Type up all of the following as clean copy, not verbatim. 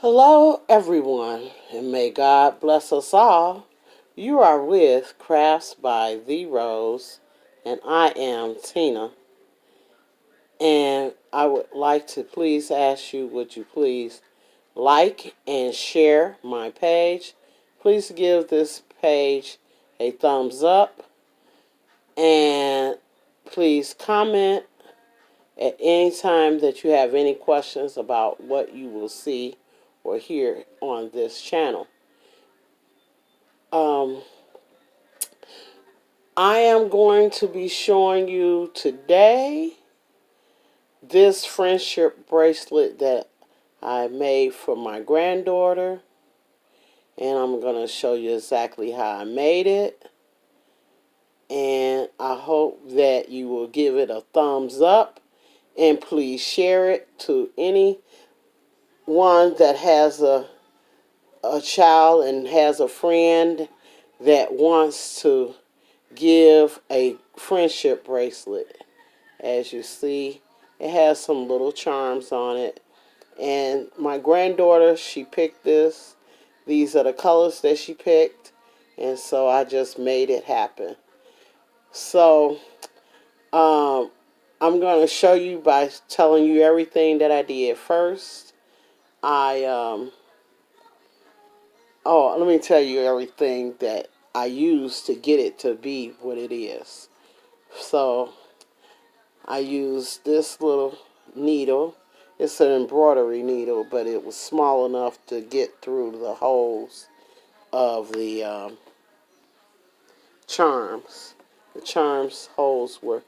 Hello, everyone, and may God bless us all. You are with Crafts by The Rose, and I am Tina. And I would like to please ask you, would you please like and share my page? Please give this page a thumbs up, and please comment at any time that you have any questions about what you will see or hear on this channel. Um, I am going to be showing you today this friendship bracelet that I made for my granddaughter, and I'm going to show you exactly how I made it, and I hope that you will give it a thumbs up, and please share it to anyone that has a child and has a friend that wants to give a friendship bracelet. As you see, it has some little charms on it. And my granddaughter, she picked this. These are the colors that she picked. And so I just made it happen. So I'm going to show you by telling you everything that I did. First, let me tell you everything that I used to get it to be what it is. So I used this little needle. It's an embroidery needle, but it was small enough to get through the holes of the charms. The charms holes were...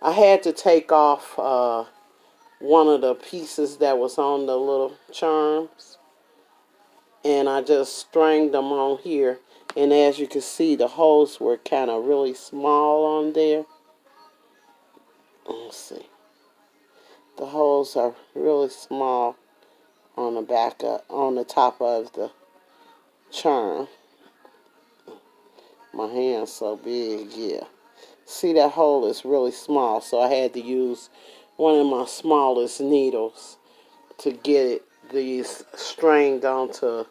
I had to take off one of the pieces that was on the little charms, and I just stringed them on here. And as you can see, the holes were kind of really small on there. Let's see. The holes are really small on the top of the charm. My hand's so big, yeah. See, that hole is really small, so I had to use one of my smallest needles to get these stringed onto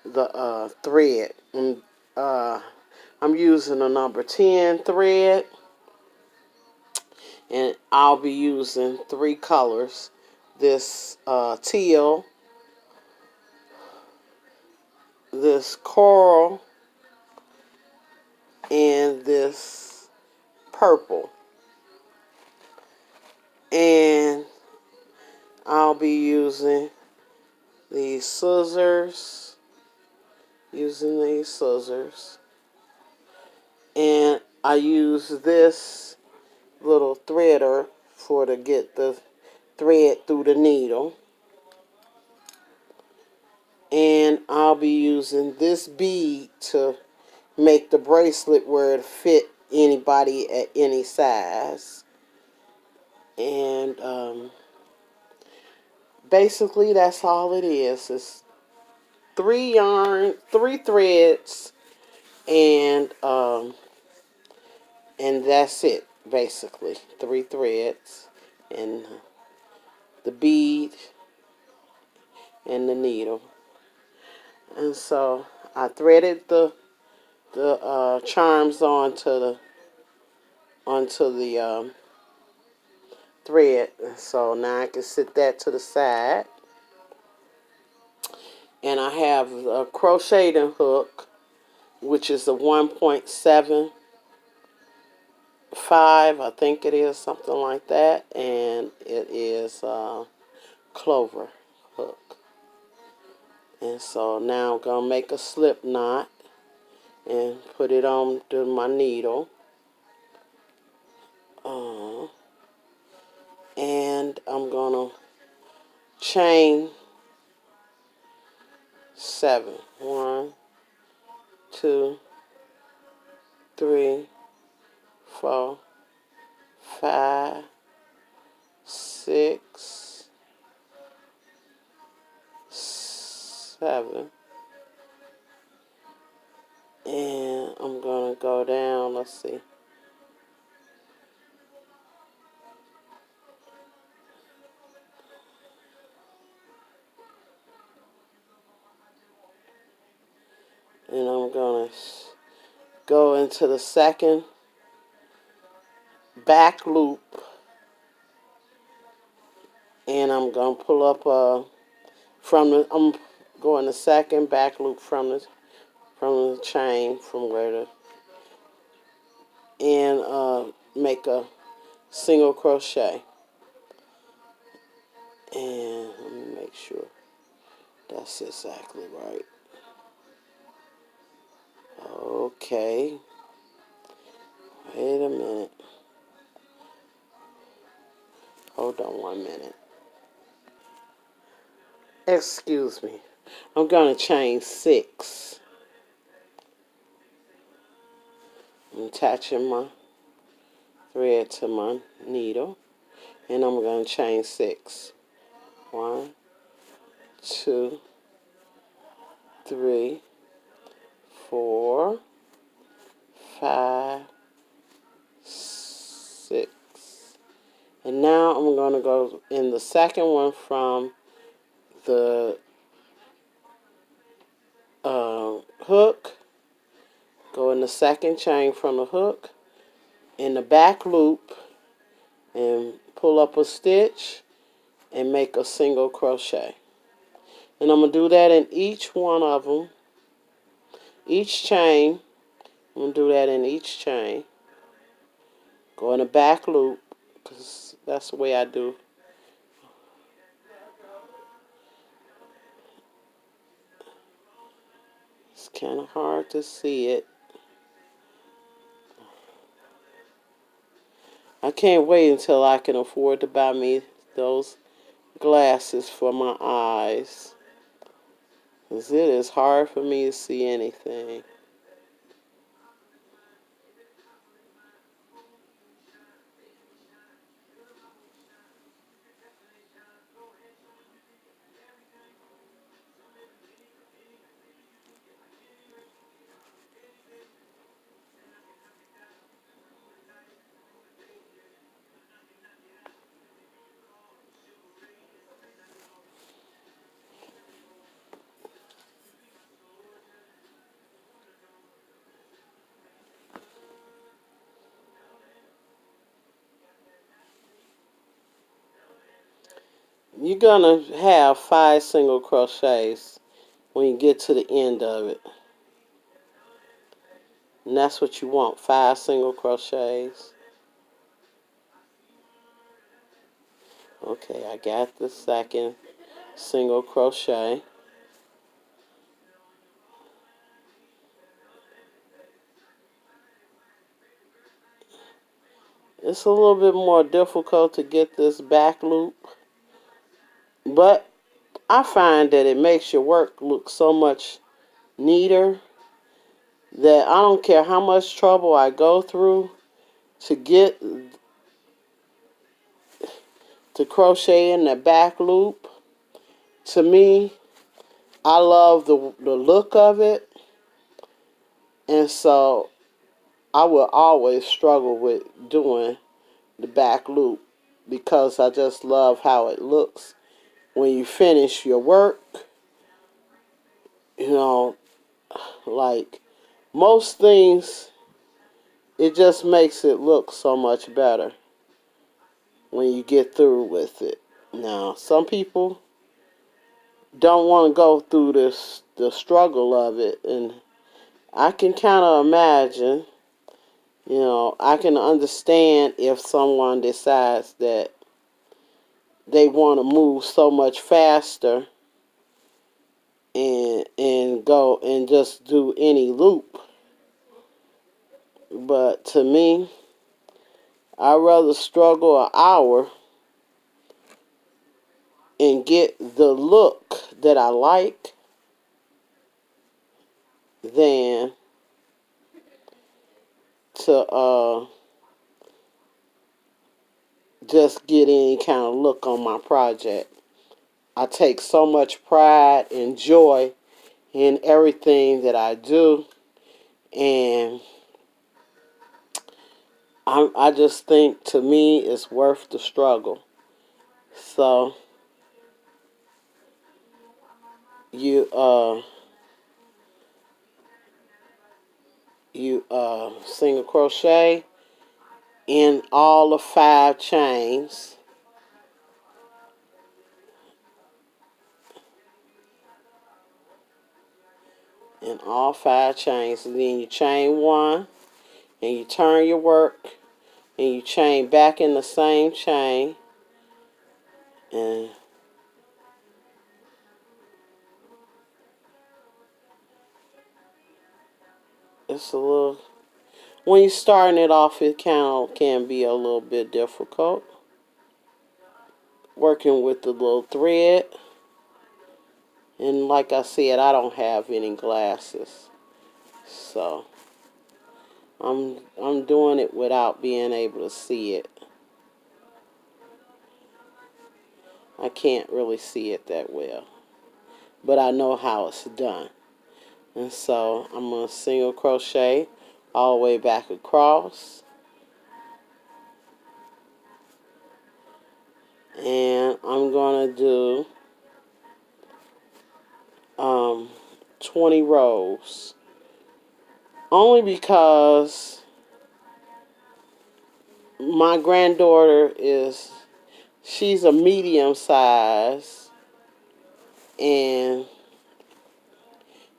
the thread. And I'm using a number 10 thread, and I'll be using 3 colors. This teal, this coral, and this purple. And I'll be using these scissors, and I use this little threader to get the thread through the needle. And I'll be using this bead to make the bracelet where it fit anybody at any size. And basically that's all it is. It's 3 threads, and that's it. Basically 3 threads, and the bead and the needle. And so I threaded the charms onto the thread. So now I can set that to the side. And I have a crocheting hook, which is a 1.75, I think it is, something like that. And it is clover hook. And so now I'm going to make a slip knot and put it on to my needle. And I'm going to chain 7. 1, 2, 3, 4, 5, 6, 7. And I'm going to go down, let's see. And I'm going to go into the second back loop, and I'm going to pull up I'm going the second back loop from the chain from where and make a single crochet. And let me make sure that's exactly right. Okay, wait a minute. Hold on 1 minute. Excuse me. I'm going to chain 6. I'm attaching my thread to my needle, and I'm going to chain 6. 1, 2, 3, 4, 5, 6. And now I'm going to go in the second one from the hook. Go in the second chain from the hook in the back loop and pull up a stitch and make a single crochet. And I'm going to do that in each one of them. Each chain, I'm going to do that in each chain. Go in the back loop, because that's the way I do. It's kind of hard to see it. I can't wait until I can afford to buy me those glasses for my eyes, because it is hard for me to see anything. You're going to have 5 single crochets when you get to the end of it. And that's what you want, 5 single crochets. Okay, I got the second single crochet. It's a little bit more difficult to get this back loop, but I find that it makes your work look so much neater that I don't care how much trouble I go through to get to crochet in the back loop. To me, I love the look of it, and so I will always struggle with doing the back loop because I just love how it looks when you finish your work. You know, like most things, it just makes it look so much better when you get through with it. Now, some people don't want to go through the struggle of it, and I can kind of imagine, I can understand if someone decides that they want to move so much faster and go and just do any loop. But to me, I'd rather struggle an hour and get the look that I like than to just get any kind of look on my project. I take so much pride and joy in everything that I do, and I just think, to me, it's worth the struggle. So you you single crochet in all the 5 chains. In all 5 chains, and then you chain 1, and you turn your work, and you chain back in the same chain, and it's a little, when you're starting it off, it can be a little bit difficult working with the little thread. And like I said, I don't have any glasses, so I'm doing it without being able to see it. I can't really see it that well, but I know how it's done. And so I'm going to single crochet all the way back across, and I'm going to do 20 rows, only because my granddaughter she's a medium size, and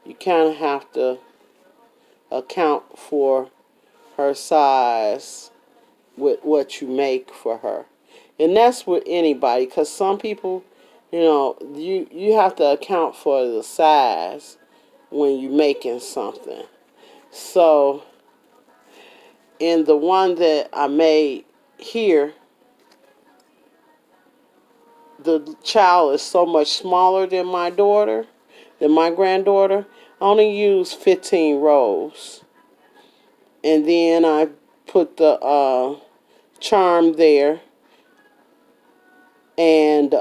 you kind of have to account for her size with what you make for her. And that's with anybody, because some people, you have to account for the size when you're making something. So in the one that I made here, the child is so much smaller than my granddaughter. I only used 15 rows. And then I put the charm there. And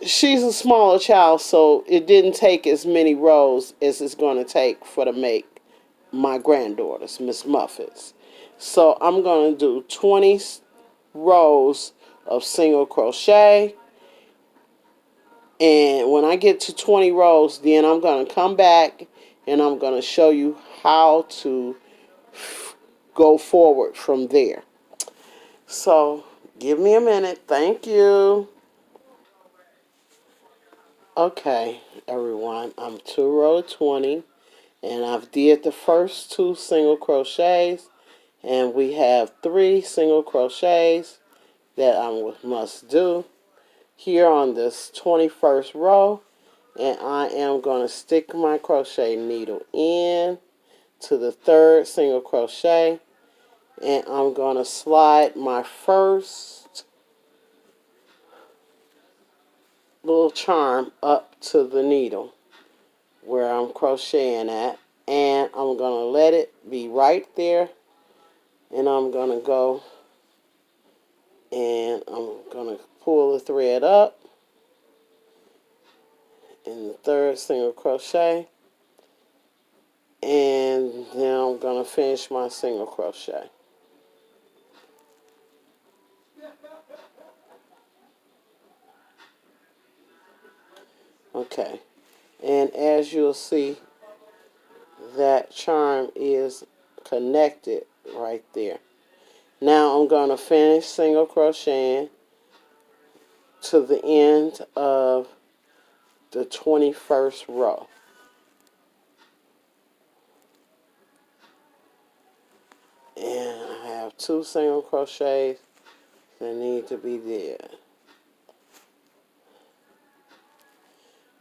she's a smaller child, so it didn't take as many rows as it's going to take to make my granddaughter's, Miss Muffet's. So I'm going to do 20 rows of single crochet, and when I get to 20 rows, then I'm going to come back and I'm going to show you how to go forward from there. So give me a minute. Thank you. Okay, everyone, I'm 2 row 20, and I've did the first 2 single crochets, and we have 3 single crochets that I must do here on this 21st row, and I am going to stick my crochet needle in to the 3rd single crochet, and I'm going to slide my first little charm up to the needle where I'm crocheting at, and I'm going to let it be right there, and I'm going to go and I'm going to pull the thread up in the 3rd single crochet, and then I'm going to finish my single crochet. Okay, and as you'll see, that charm is connected right there. Now I'm going to finish single crocheting to the end of the 21st row. And I have 2 single crochets that need to be there.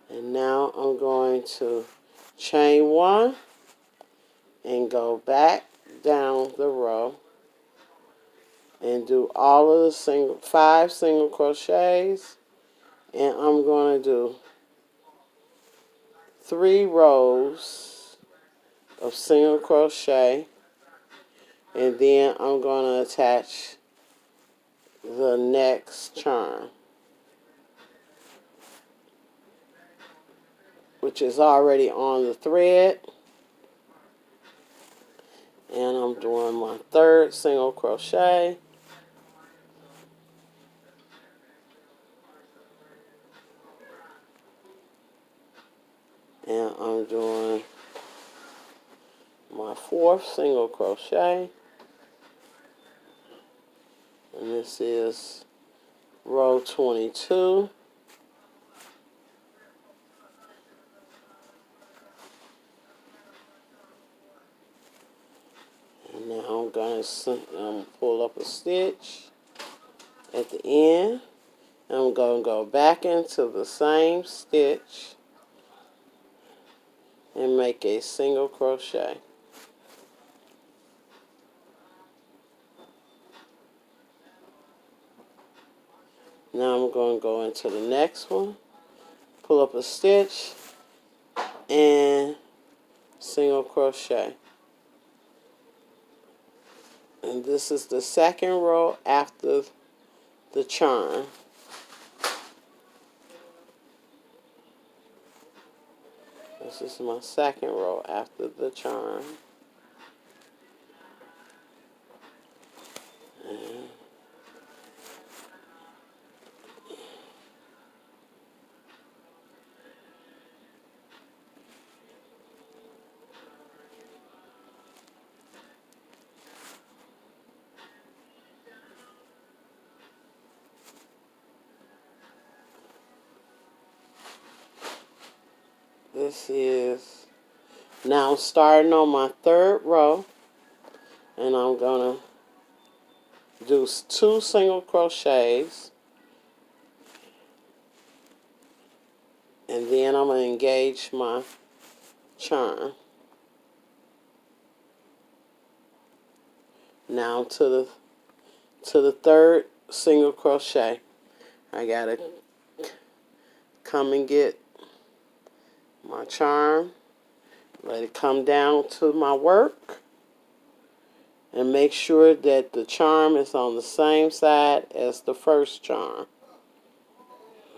And now I'm going to chain 1 and go back down the row and do all of the 5 single crochets, and I'm going to do 3 rows of single crochet, and then I'm going to attach the next charm, which is already on the thread, and I'm doing my 3rd single crochet, and I'm doing 4th single crochet, and this is row 22. And now I'm going to pull up a stitch at the end. I'm going to go back into the same stitch and make a single crochet. Now I'm going to go into the next one, pull up a stitch, and single crochet. And this is the 2nd row after the charm. This is my 2nd row after the charm. And this is, now I'm starting on my 3rd row, and I'm going to do 2 single crochets, and then I'm going to engage my charm. Now to the 3rd single crochet, I got to come and get my charm, let it come down to my work, and make sure that the charm is on the same side as the first charm.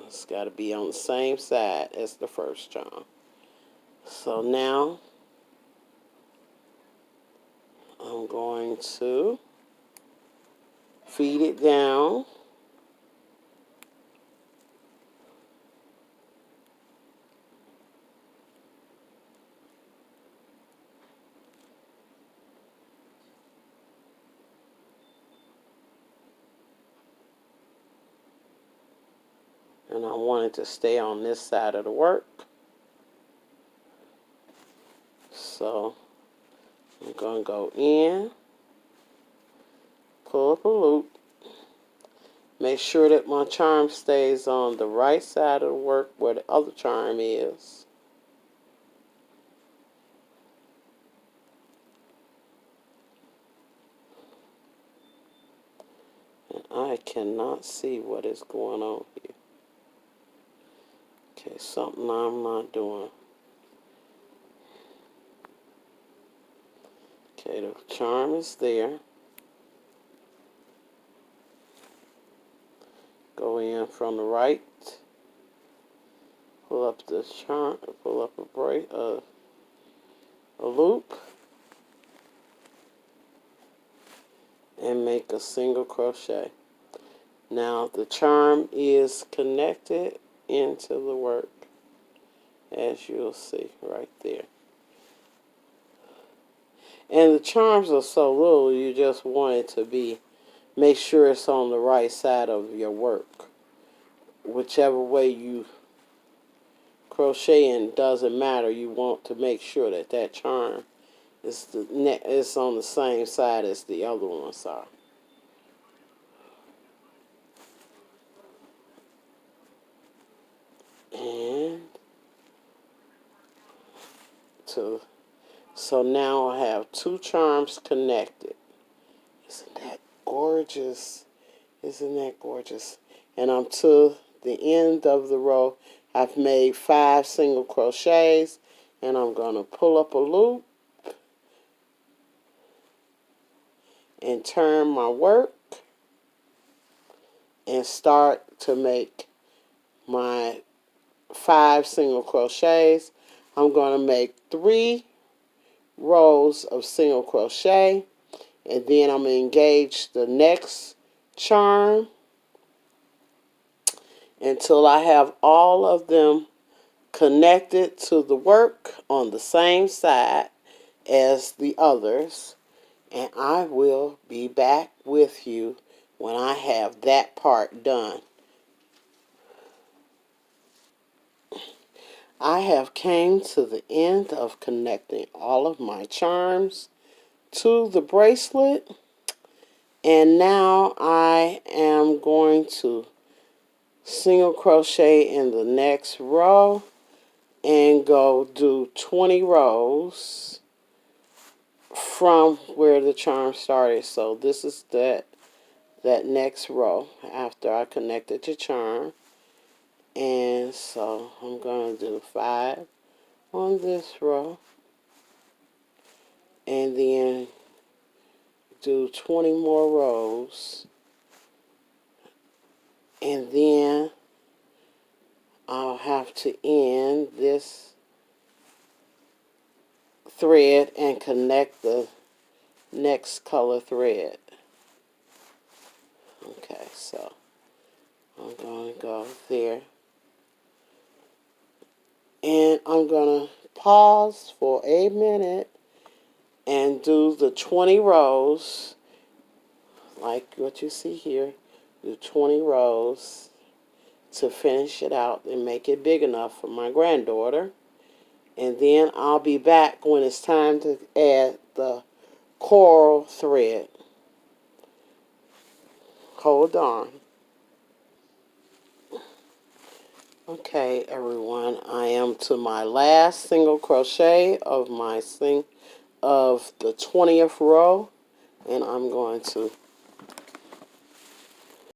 It's got to be on the same side as the first charm. So now I'm going to feed it down. And I want it to stay on this side of the work. So I'm going to go in, pull up a loop, make sure that my charm stays on the right side of the work where the other charm is. And I cannot see what is going on here. Okay, something I'm not doing. Okay, the charm is there. Go in from the right. Pull up the charm. Pull up a loop, and make a single crochet. Now the charm is connected into the work, as you'll see right there. And the charms are so little, you just want it to be, make sure it's on the right side of your work. Whichever way you crochet in doesn't matter. You want to make sure that that charm is on the same side as the other ones are. And so now I have 2 charms connected. Isn't that gorgeous? Isn't that gorgeous? And I'm to the end of the row. I've made 5 single crochets, and I'm going to pull up a loop and turn my work and start to make my 5 single crochets. I'm going to make 3 rows of single crochet, and then I'm going to engage the next charm until I have all of them connected to the work on the same side, as the others, and I will be back with you when I have that part done. I have came to the end of connecting all of my charms to the bracelet, and now I am going to single crochet in the next row and go do 20 rows from where the charm started. So this is that next row after I connected the charm. And so I'm going to do 5 on this row and then do 20 more rows, and then I'll have to end this thread and connect the next color thread. Okay, so I'm going to go there, and I'm going to pause for a minute and do the 20 rows like what you see here. Do 20 rows to finish it out and make it big enough for my granddaughter. And then I'll be back when it's time to add the coral thread. Hold on. Okay, everyone, I am to my last single crochet of the 20th row, and I'm going to